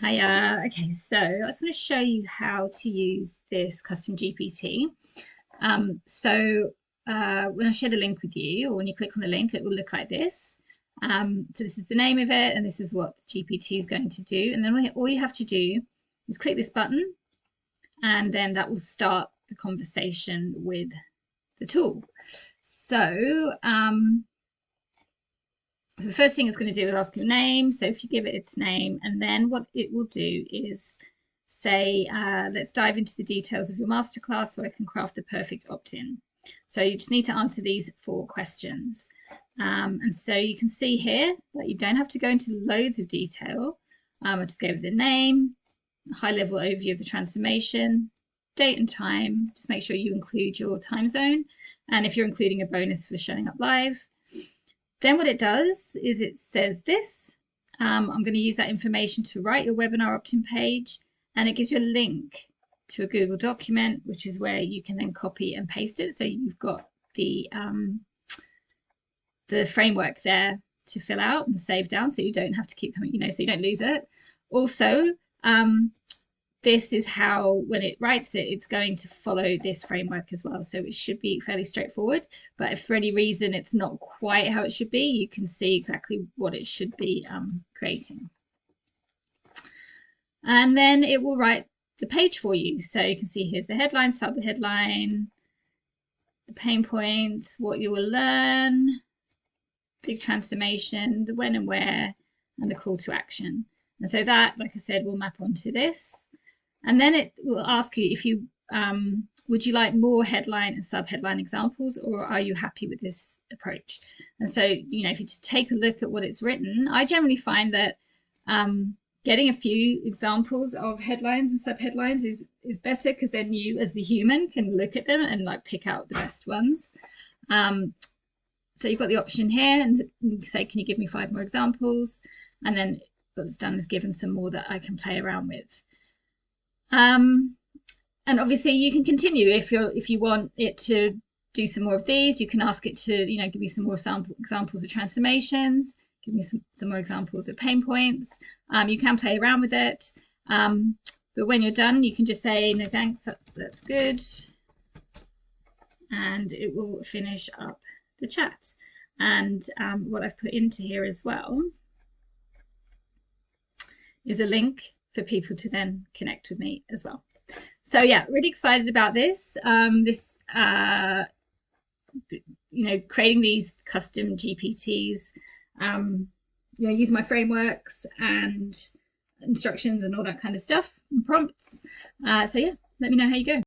Hiya. Okay, so I just want to show you how to use this custom GPT. When I share the link with you, or when you click on the link, it will look like this. So this is the name of it, and this is what the GPT is going to do. And then all you have to do is click this button, and then that will start the conversation with the tool. So the first thing it's going to do is ask your name. So if you give it its name, and then what it will do is say, let's dive into the details of your masterclass so I can craft the perfect opt-in. So you just need to answer these 4 questions. And so you can see here that you don't have to go into loads of detail. I just gave the name, a high-level overview of the transformation, date and time. Just make sure you include your time zone. And if you're including a bonus for showing up live. Then what it does is it says this. I'm going to use that information to write your webinar opt-in page, and it gives you a link to a Google document, which is where you can then copy and paste it. So you've got the framework there to fill out and save down, so you don't have to keep coming, so you don't lose it. Also, this is how, when it writes it, it's going to follow this framework as well. So it should be fairly straightforward. But if for any reason it's not quite how it should be, you can see exactly what it should be creating. And then it will write the page for you. So you can see here's the headline, subheadline, the pain points, what you will learn, big transformation, the when and where, and the call to action. And so that, like I said, will map onto this. And then it will ask you if you would you like more headline and subheadline examples, or are you happy with this approach? And so, if you just take a look at what it's written, I generally find that getting a few examples of headlines and subheadlines is better, because then you as the human can look at them and pick out the best ones. So you've got the option here, and you can say, can you give me 5 more examples? And then what it's done is given some more that I can play around with. And obviously you can continue if you want it to do some more of these. You can ask it to give me some more examples of transformations, give me some more examples of pain points. You can play around with it, but when you're done you can just say no thanks, that's good, and it will finish up the chat. And what I've put into here as well is a link for people to then connect with me as well. So yeah, really excited about this. Creating these custom GPTs, using my frameworks and instructions and all that kind of stuff and prompts. So yeah, let me know how you go.